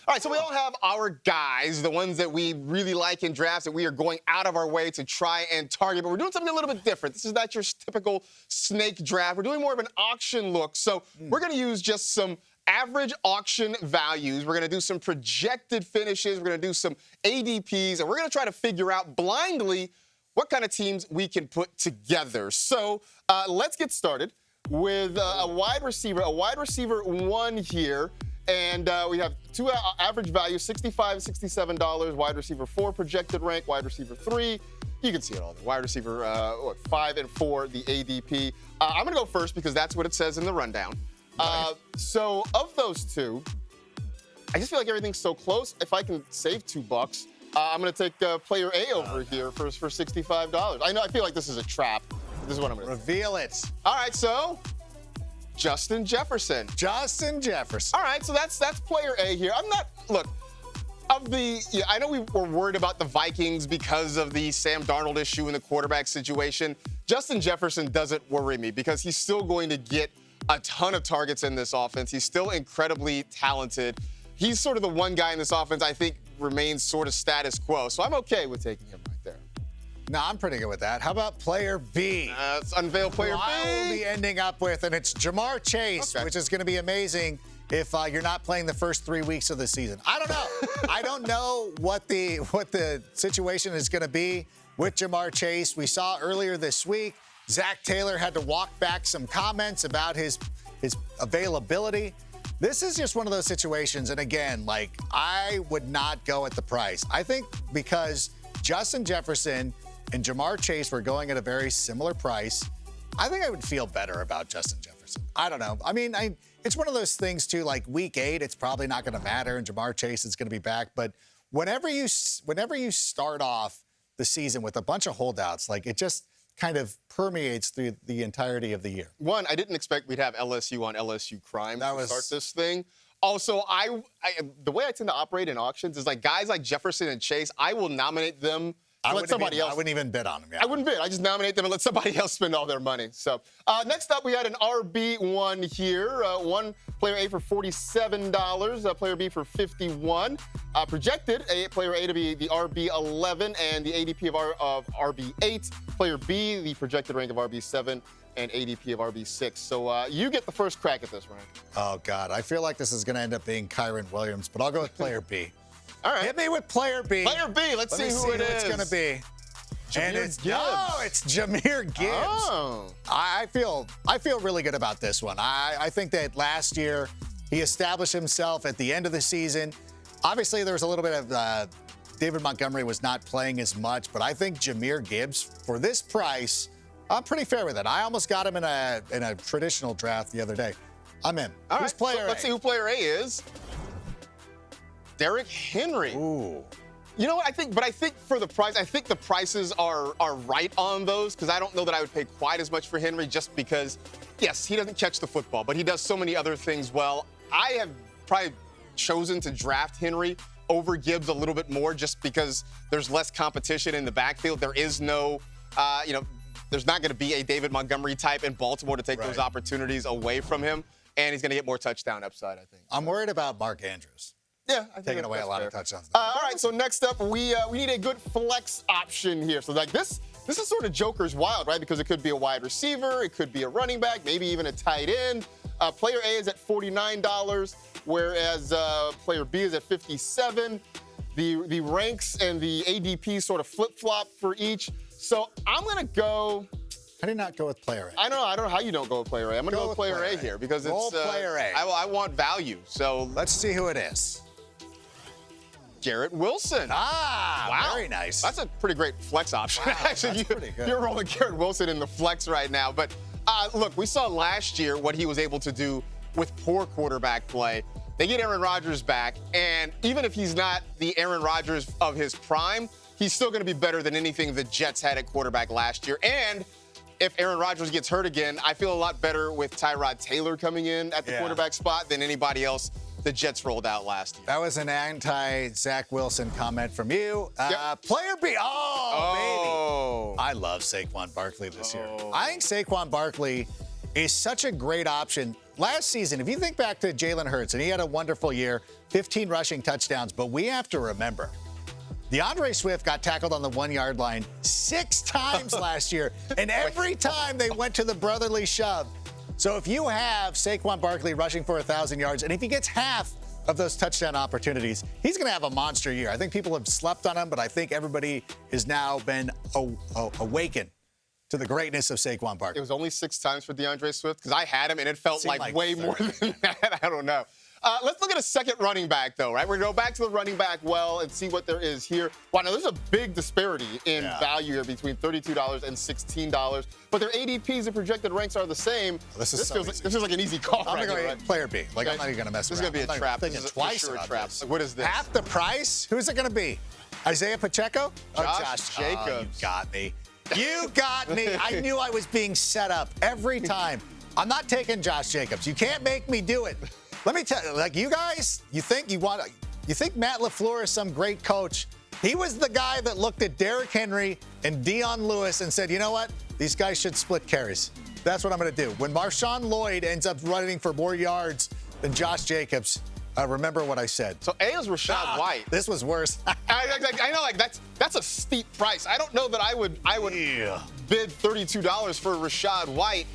All right, so we all have our guys, the ones that we really like in drafts that we are going out of our way to try and target, but we're doing something a little bit different. This is not your typical snake draft. We're doing more of an auction look. So we're going to use just some average auction values. We're going to do some projected finishes. We're going to do some ADPs, and we're going to try to figure out blindly what kind of teams we can put together. So let's get started with a wide receiver 1 here. And we have two average values, $65 and $67. Wide receiver 4 projected rank. Wide receiver 3, you can see it all there. Wide receiver 5 and 4, the ADP. I'm going to go first because that's what it says in the rundown. So of those two, I just feel like everything's so close. If I can save $2, I'm going to take player A over here for $65. I feel like this is a trap. This is what I'm going to reveal it. All right, so Justin Jefferson. All right, so that's player A here. I know we were worried about the Vikings because of the Sam Darnold issue in the quarterback situation. Justin Jefferson doesn't worry me because he's still going to get a ton of targets in this offense. He's still incredibly talented. He's sort of the one guy in this offense I think remains sort of status quo. So I'm okay with taking him right there. No, I'm pretty good with that. How about player B? Let's unveil player B. I will be ending up with, and it's Ja'Marr Chase, which is going to be amazing if you're not playing the first 3 weeks of the season. I don't know. I don't know what the situation is going to be with Ja'Marr Chase. We saw earlier this week, Zach Taylor had to walk back some comments about his availability. This is just one of those situations, and again, I would not go at the price. I think because Justin Jefferson and Ja'Marr Chase were going at a very similar price, I think I would feel better about Justin Jefferson. I don't know. It's one of those things, too, like week 8, it's probably not going to matter, and Ja'Marr Chase is going to be back. But whenever you start off the season with a bunch of holdouts, it just kind of permeates through the entirety of the year. One, I didn't expect we'd have LSU on LSU crime to start this thing. Also, the way I tend to operate in auctions is guys like Jefferson and Chase, I will nominate them. I wouldn't even bid on them. Yeah. I wouldn't bid. I just nominate them and let somebody else spend all their money. So next up, we had an RB1 here. One player A for $47, player B for $51. Projected player A to be the RB11 and the ADP of RB8. Player B, the projected rank of RB7 and ADP of RB6. So you get the first crack at this, Ryan. Oh, God. I feel like this is going to end up being Kyron Williams, but I'll go with player B. All right. Hit me with player B. Player B. Let's see who it is. It's going to be. It's Jahmyr Gibbs. Oh. I feel really good about this one. I think that last year he established himself at the end of the season. Obviously, there was a little bit of David Montgomery was not playing as much, but I think Jahmyr Gibbs, for this price, I'm pretty fair with it. I almost got him in a traditional draft the other day. I'm in. All right, player A? Let's see who player A is. Derrick Henry. Ooh. You know what? I think for the price, I think the prices are right on those because I don't know that I would pay quite as much for Henry just because, yes, he doesn't catch the football, but he does so many other things well. I have probably chosen to draft Henry over Gibbs a little bit more just because there's less competition in the backfield. There is no, there's not going to be a David Montgomery type in Baltimore to take those opportunities away from him, and he's going to get more touchdown upside, I think. I'm worried about Mark Andrews. Yeah, I think taking away a lot of touchdowns. All right, so next up, we need a good flex option here. So this is sort of Joker's wild, right? Because it could be a wide receiver, it could be a running back, maybe even a tight end. Player A is at $49, whereas player B is at $57. The ranks and the ADP sort of flip-flop for each. So I'm going to go. How do you not go with player A? I don't know how you don't go with player A. I'm going to go with player A here because it's player A. I want value. So let's see who it is. Garrett Wilson. Wow. Very nice. That's a pretty great flex option. Wow, Actually, you're rolling Garrett Wilson in the flex right now. But look, we saw last year what he was able to do with poor quarterback play. They get Aaron Rodgers back, and even if he's not the Aaron Rodgers of his prime, he's still going to be better than anything the Jets had at quarterback last year. And if Aaron Rodgers gets hurt again, I feel a lot better with Tyrod Taylor coming in at the quarterback spot than anybody else the Jets rolled out last year. That was an anti-Zach Wilson comment from you. Player B. Oh, baby. I love Saquon Barkley this year. I think Saquon Barkley is such a great option. last season, if you think back to Jalen Hurts, and he had a wonderful year, 15 rushing touchdowns, but we have to remember, DeAndre Swift got tackled on the 1-yard line 6 times last year, and every time they went to the brotherly shove. So if you have Saquon Barkley rushing for 1,000 yards, and if he gets half of those touchdown opportunities, he's going to have a monster year. I think people have slept on him, but I think everybody has now been awakened to the greatness of Saquon Barkley. It was only 6 times for DeAndre Swift because I had him, and it felt like way 30. more than that. I don't know. Let's look at a second running back, though, right? We're going to go back to the running back well and see what there is here. Wow, now there's a big disparity in value here between $32 and $16, but their ADPs and projected ranks are the same. This feels like an easy call. I'm right going to here, go player B. Like, Okay. I'm not even going to mess This around. is going to be a trap. Thinking This is twice for sure about a trap. this. Like, what is this? Half the price? Who's it going to be? Isaiah Pacheco? Josh Jacobs. Oh, you got me. You got me. I knew I was being set up every time. I'm not taking Josh Jacobs. You can't make me do it. Let me tell you, like, you guys, you think Matt LaFleur is some great coach. He was the guy that looked at Derrick Henry and Dion Lewis and said, you know what? These guys should split carries. That's what I'm going to do. When Marshawn Lloyd ends up running for more yards than Josh Jacobs, remember what I said. So A is Rashad White. This was worse. I know, like that's a steep price. I don't know that I would bid $32 for Rashad White.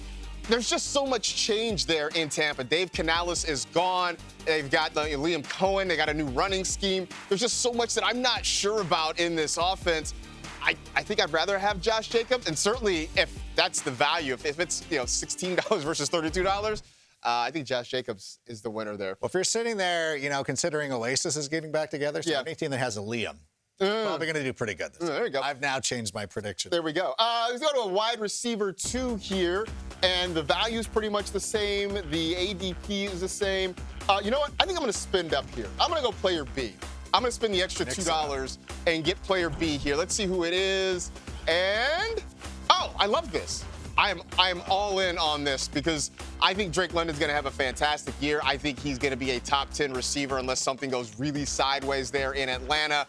There's just so much change there in Tampa. Dave Canales is gone. They've got Liam Cohen. They got a new running scheme. There's just so much that I'm not sure about in this offense. I think I'd rather have Josh Jacobs, and certainly if that's the value, if it's $16 versus $32, I think Josh Jacobs is the winner there. Well, if you're sitting there, considering Oasis is getting back together, so any team that has a Liam, probably going to do pretty good this There you go. I've now changed my prediction. There we go. Let's go to a wide receiver 2 here, and the value is pretty much the same. The ADP is the same. You know what? I think I'm going to spend up here. I'm going to go player B. I'm going to spend the extra $2 and get player B here. Let's see who it is. And, I love this. I am all in on this because I think Drake London's going to have a fantastic year. I think he's going to be a top 10 receiver unless something goes really sideways there in Atlanta.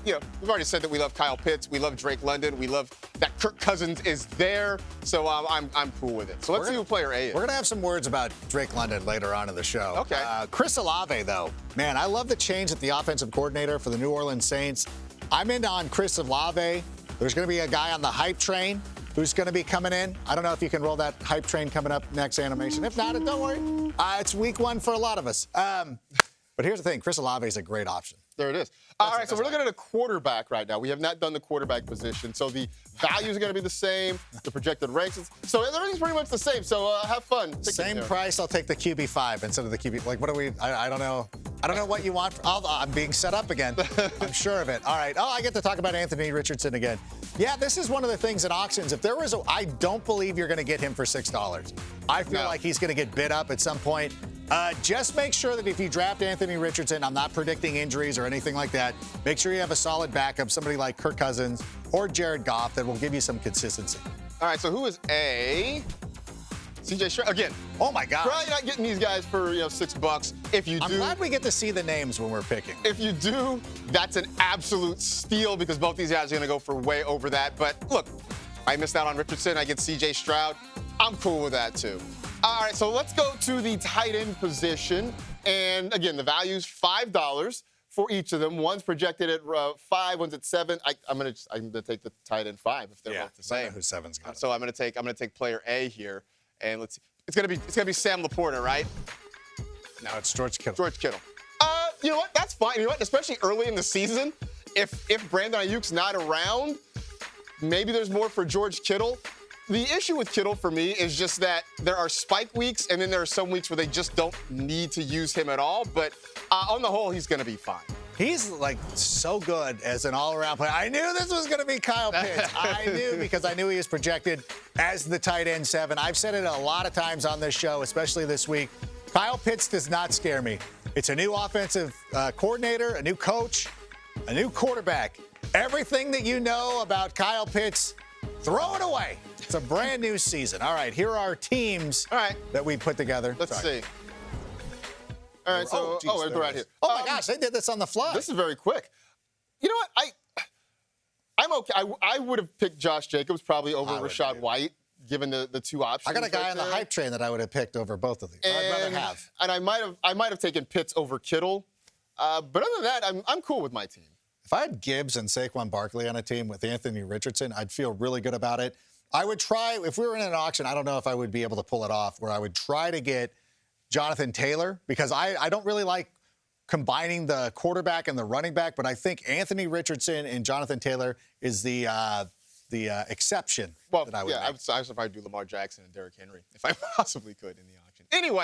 We've already said that we love Kyle Pitts. We love Drake London. We love that Kirk Cousins is there. So I'm cool with it. So let's see who player A is. We're going to have some words about Drake London later on in the show. Okay. Chris Olave, though. Man, I love the change at the offensive coordinator for the New Orleans Saints. I'm in on Chris Olave. There's going to be a guy on the hype train who's going to be coming in. I don't know if you can roll that hype train coming up next animation. If not, don't worry. It's week 1 for a lot of us. But here's the thing. Chris Olave is a great option. There it is. All right, so we're looking at a quarterback right now. We have not done the quarterback position. So the values are going to be the same, the projected ranks. So everything's pretty much the same. So have fun. Same price. I'll take the QB5 instead of the QB. Like, what do we? I don't know. I don't know what you want. I'm being set up again. I'm sure of it. All right. I get to talk about Anthony Richardson again. Yeah, this is one of the things in auctions. If there was I don't believe you're going to get him for $6. I feel like he's going to get bid up at some point. Just make sure that if you draft Anthony Richardson, I'm not predicting injuries or anything like that. Make sure you have a solid backup, somebody like Kirk Cousins or Jared Goff that will give you some consistency. All right, so who is A? CJ Stroud. Again, oh my God. Probably not getting these guys for $6. If you do, I'm glad we get to see the names when we're picking. If you do, that's an absolute steal because both these guys are going to go for way over that. But look, I missed out on Richardson. I get CJ Stroud. I'm cool with that too. All right, so let's go to the tight end position. And again, the value's $5 for each of them. One's projected at 5, one's at 7. I'm gonna take the tight end 5 if they're both the same. I know who 7's got. So I'm gonna take player A here, and let's see. It's gonna be Sam Laporta, right? No, it's George Kittle. George Kittle. You know what? That's fine. You know what? Especially early in the season, if Brandon Ayuk's not around, maybe there's more for George Kittle. The issue with Kittle for me is just that there are spike weeks, and then there are some weeks where they just don't need to use him at all. But on the whole, he's going to be fine. He's like so good as an all-around player. I knew this was going to be Kyle Pitts. I knew because I knew he was projected as the tight end 7. I've said it a lot of times on this show, especially this week. Kyle Pitts does not scare me. It's a new offensive coordinator, a new coach, a new quarterback. Everything that you know about Kyle Pitts, throw it away. It's a brand new season. All right, here are our teams that we put together. Let's see. All right, so they're right here. Oh my gosh, they did this on the fly. This is very quick. You know what? I'm okay. I would have picked Josh Jacobs probably over Rashad White given the two options. I got a guy right on the there. hype train that I would have picked over both of these. I'd rather have. And I might have taken Pitts over Kittle. But other than that, I'm cool with my team. If I had Gibbs and Saquon Barkley on a team with Anthony Richardson, I'd feel really good about it. I would try, if we were in an auction, I don't know if I would be able to pull it off, where I would try to get Jonathan Taylor, because I don't really like combining the quarterback and the running back, but I think Anthony Richardson and Jonathan Taylor is the exception Well, that I would yeah, make. I would probably do Lamar Jackson and Derrick Henry if I possibly could in the auction. Anyway.